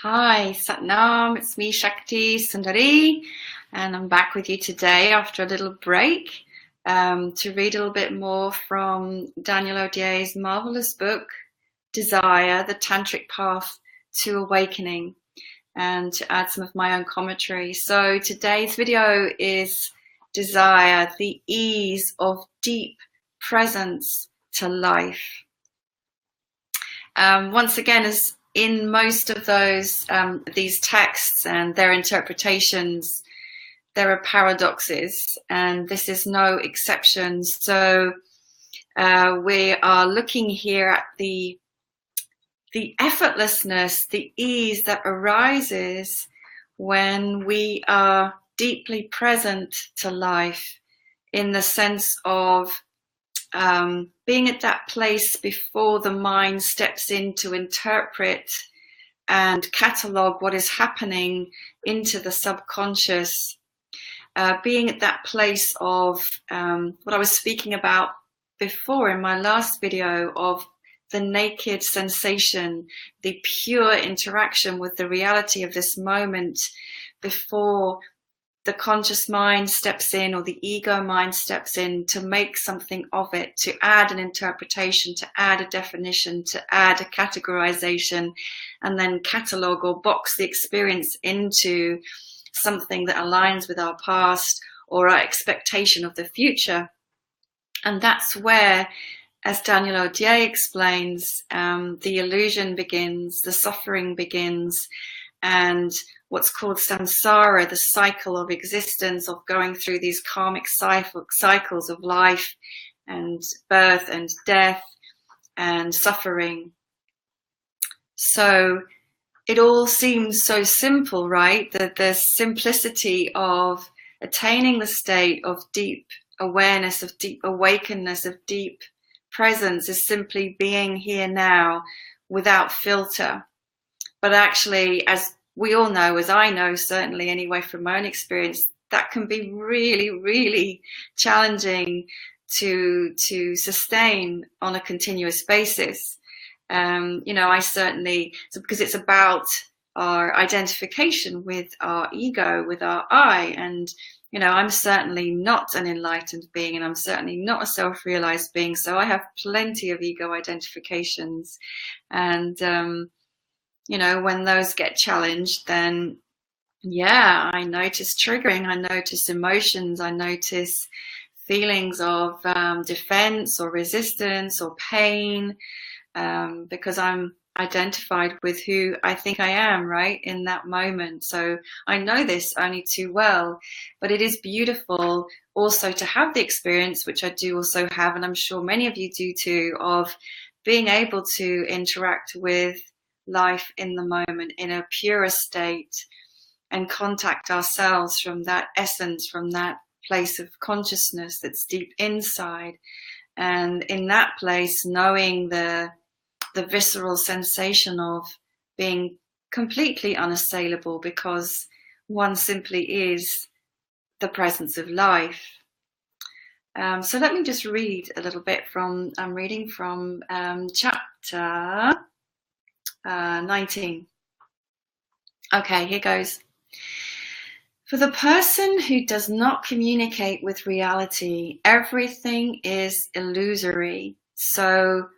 Hi, Satnam, it's me, Shakti, Sundari, and I'm back with you today after a little break to read a little bit more from Daniel Odier's marvelous book, Desire, the Tantric Path to Awakening, and to add some of my own commentary. So today's video is Desire, the ease of deep presence to life. Once again, as in most of these texts and their interpretations, there are paradoxes, and this is no exception. So we are looking here at the effortlessness, the ease that arises when we are deeply present to life, in the sense of being at that place before the mind steps in to interpret and catalogue what is happening into the subconscious. Being at that place of what I was speaking about before in my last video, of the naked sensation, the pure interaction with the reality of this moment before the conscious mind steps in, or the ego mind steps in to make something of it, to add an interpretation, to add a definition, to add a categorization, and then catalogue or box the experience into something that aligns with our past or our expectation of the future. And that's where, as Daniel Odier explains, the illusion begins, the suffering begins, and what's called samsara, the cycle of existence, of going through these karmic cycles of life and birth and death and suffering. So it all seems so simple, right? That the simplicity of attaining the state of deep awareness, of deep awakeness, of deep presence is simply being here now without filter. But actually, as we all know, as I know, certainly anyway from my own experience, that can be really, really challenging to sustain on a continuous basis. I certainly, because it's about our identification with our ego, with our I, and I'm certainly not an enlightened being, and I'm certainly not a self-realized being, so I have plenty of ego identifications. And when those get challenged, then I notice triggering, I notice emotions, I notice feelings of defense or resistance or pain, because I'm identified with who I think I am, right, in that moment. So I know this only too well, but it is beautiful also to have the experience, which I do also have, and I'm sure many of you do too, of being able to interact with life in the moment in a purer state and contact ourselves from that essence, from that place of consciousness that's deep inside, and in that place knowing the visceral sensation of being completely unassailable, because one simply is the presence of life. So let me just read a little bit from, I'm reading from chapter 19. Okay, here goes. For the person who does not communicate with reality, everything is illusory. So,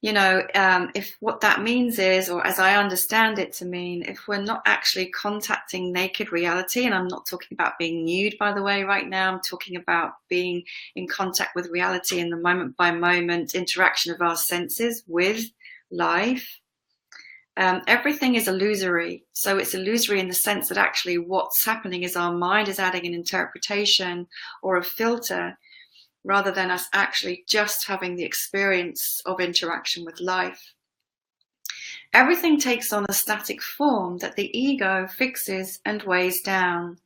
if what that means is, or as I understand it to mean, if we're not actually contacting naked reality, and I'm not talking about being nude, by the way, right now, I'm talking about being in contact with reality in the moment by moment interaction of our senses with life. Everything is illusory. So it's illusory in the sense that actually what's happening is our mind is adding an interpretation or a filter, rather than us actually just having the experience of interaction with life. Everything takes on a static form that the ego fixes and weighs down.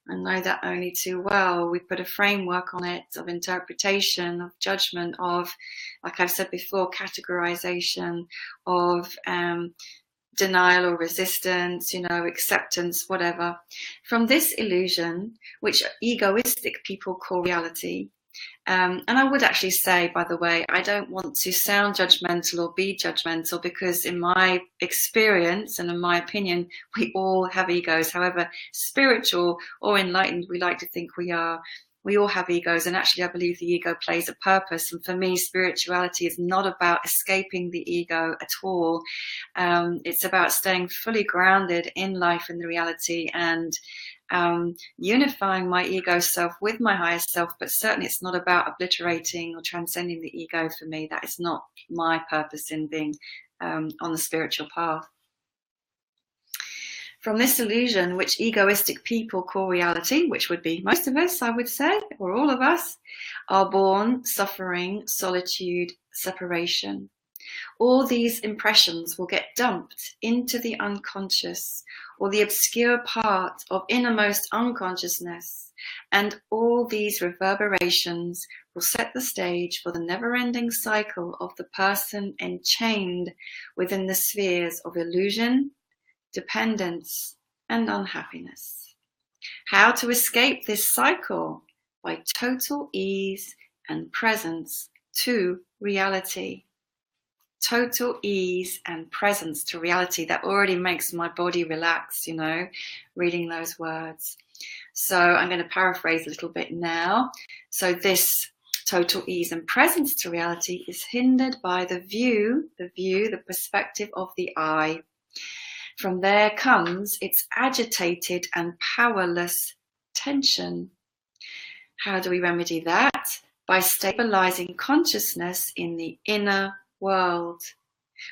I know that only too well. We put a framework on it of interpretation, of judgment, of, like I've said before, categorization, of denial or resistance, acceptance, whatever. From this illusion, which egoistic people call reality, And I would actually say, by the way, I don't want to sound judgmental or be judgmental, because in my experience and in my opinion, we all have egos. However spiritual or enlightened we like to think we are, we all have egos. And actually, I believe the ego plays a purpose. And for me, spirituality is not about escaping the ego at all. It's about staying fully grounded in life and the reality, and unifying my ego self with my higher self. But certainly it's not about obliterating or transcending the ego for me. That is not my purpose in being on the spiritual path. From this illusion, which egoistic people call reality, which would be most of us, I would say, or all of us, are born suffering, solitude, separation. All these impressions will get dumped into the unconscious, or the obscure part of innermost unconsciousness, and all these reverberations will set the stage for the never-ending cycle of the person enchained within the spheres of illusion, dependence, and unhappiness. How to escape this cycle? By total ease and presence to reality. Total ease and presence to reality. That already makes my body relax, you know, reading those words. So I'm going to paraphrase a little bit now. So this total ease and presence to reality is hindered by the perspective of the I. From there comes its agitated and powerless tension. How do we remedy that? By stabilizing consciousness in the inner world,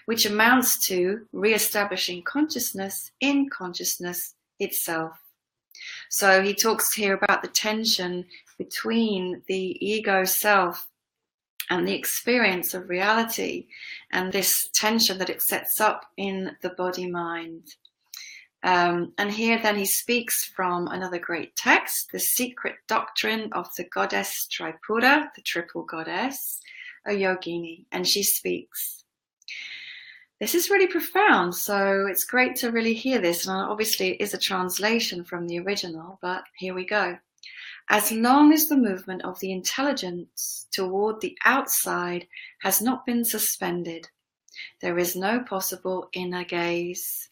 which amounts to re-establishing consciousness in consciousness itself. So he talks here about the tension between the ego self and the experience of reality, and this tension that it sets up in the body-mind. And here then he speaks from another great text, The Secret Doctrine of the Goddess Tripura, the triple goddess, a yogini, and she speaks. This is really profound, so it's great to really hear this, and obviously it is a translation from the original, but here we go. As long as the movement of the intelligence toward the outside has not been suspended, there is no possible inner gaze.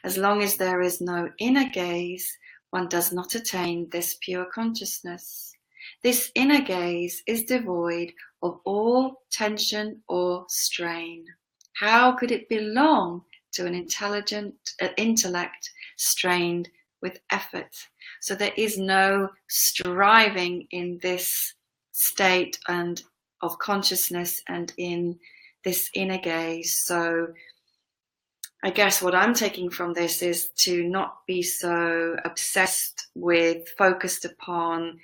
As long as there is no inner gaze, one does not attain this pure consciousness. This inner gaze is devoid of all tension or strain. How could it belong to an intelligent intellect strained with effort? So there is no striving in this state and of consciousness and in this inner gaze. So I guess what I'm taking from this is to not be so obsessed with, focused upon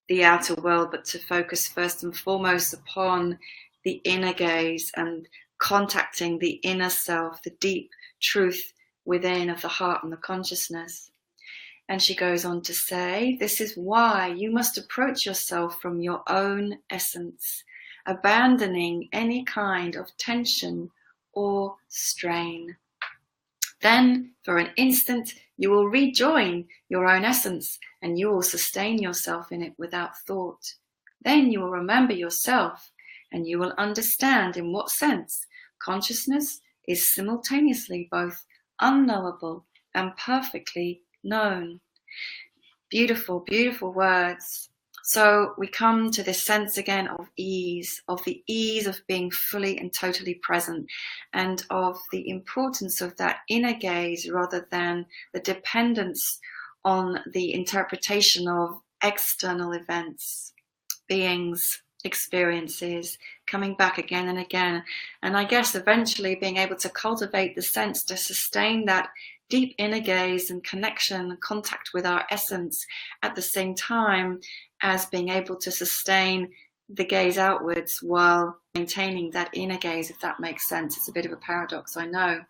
the outer world, but to focus first and foremost upon the inner gaze and contacting the inner self, the deep truth within of the heart and the consciousness. And she goes on to say, this is why you must approach yourself from your own essence, abandoning any kind of tension or strain. Then, for an instant, you will rejoin your own essence, and you will sustain yourself in it without thought. Then you will remember yourself, and you will understand in what sense consciousness is simultaneously both unknowable and perfectly known. Beautiful, beautiful words. So we come to this sense again of ease, of the ease of being fully and totally present, and of the importance of that inner gaze rather than the dependence on the interpretation of external events, beings, experiences, coming back again and again. And I guess eventually being able to cultivate the sense to sustain that deep inner gaze and connection and contact with our essence at the same time as being able to sustain the gaze outwards while maintaining that inner gaze, if that makes sense. It's a bit of a paradox, I know.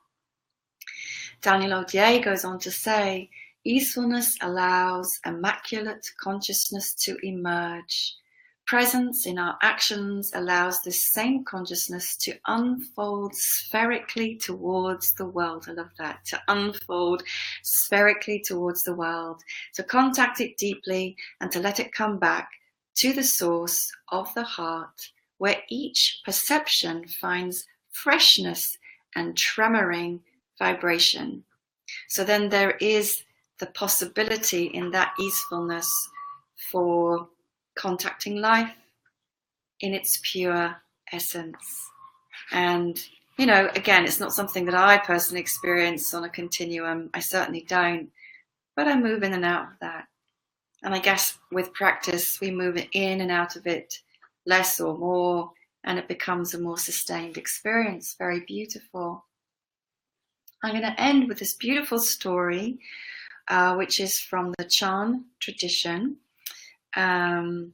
Daniel Odier goes on to say, easefulness allows immaculate consciousness to emerge. Presence in our actions allows this same consciousness to unfold spherically towards the world. I love that. To unfold spherically towards the world. To contact it deeply and to let it come back to the source of the heart, where each perception finds freshness and tremoring vibration. So then there is the possibility in that easefulness for contacting life in its pure essence. And, you know, again, it's not something that I personally experience on a continuum. I certainly don't, but I move in and out of that. And I guess with practice, we move in and out of it less or more, and it becomes a more sustained experience. Very beautiful. I'm going to end with this beautiful story, which is from the Chan tradition. And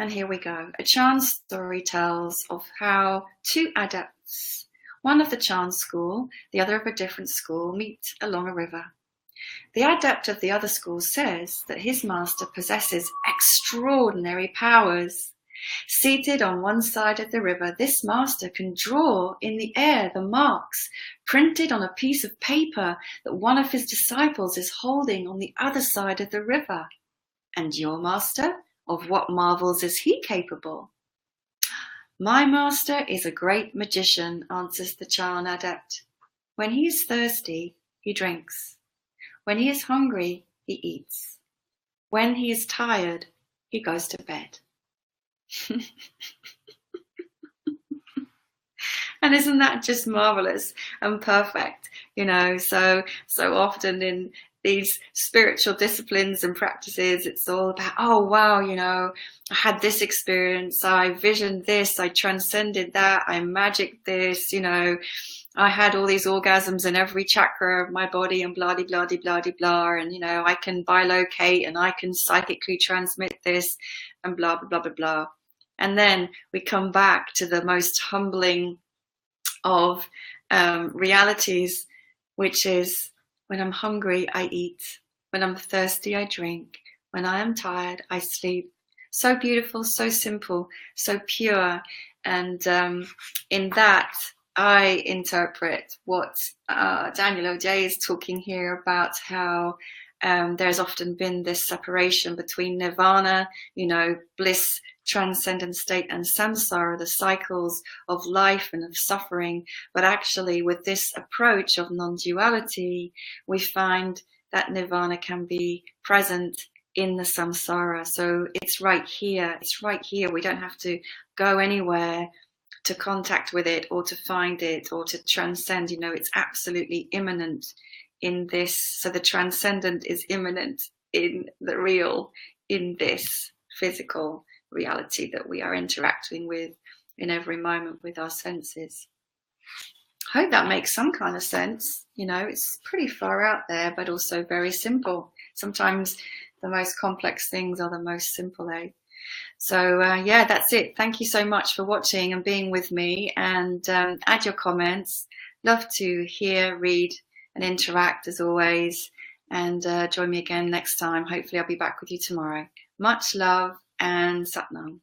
here we go. A Chan story tells of how two adepts, one of the Chan school, the other of a different school, meet along a river. The adept of the other school says that his master possesses extraordinary powers. Seated on one side of the river, this master can draw in the air the marks printed on a piece of paper that one of his disciples is holding on the other side of the river. And your master? Of what marvels is he capable? My master is a great magician, answers the Chan adept. When he is thirsty, he drinks. When he is hungry, he eats. When he is tired, he goes to bed. And isn't that just marvelous and perfect? You know, so often in these spiritual disciplines and practices, it's all about, oh wow, you know, I had this experience, I visioned this, I transcended that, I magicked this, you know, I had all these orgasms in every chakra of my body and blah, blah, blah, blah, blah, and, you know, I can bilocate and I can psychically transmit this and blah, blah, blah, blah, blah. And then we come back to the most humbling of realities, which is when I'm hungry, I eat. When I'm thirsty, I drink. When I am tired, I sleep. So beautiful, so simple, so pure. And in that, I interpret what Daniel Odier is talking here about, how there's often been this separation between nirvana, you know, bliss, transcendent state, and samsara, the cycles of life and of suffering. But actually, with this approach of non-duality, we find that nirvana can be present in the samsara. So it's right here. It's right here. We don't have to go anywhere to contact with it or to find it or to transcend. You know, it's absolutely immanent in this. So the transcendent is immanent in the real, in this physical reality that we are interacting with in every moment with our senses. I hope that makes some kind of sense. You know, it's pretty far out there, but also very simple. Sometimes the most complex things are the most simple, eh? So yeah, that's it. Thank you so much for watching and being with me, and add your comments. Love to hear, read and interact as always, and join me again next time. Hopefully I'll be back with you tomorrow. Much love and Satnam.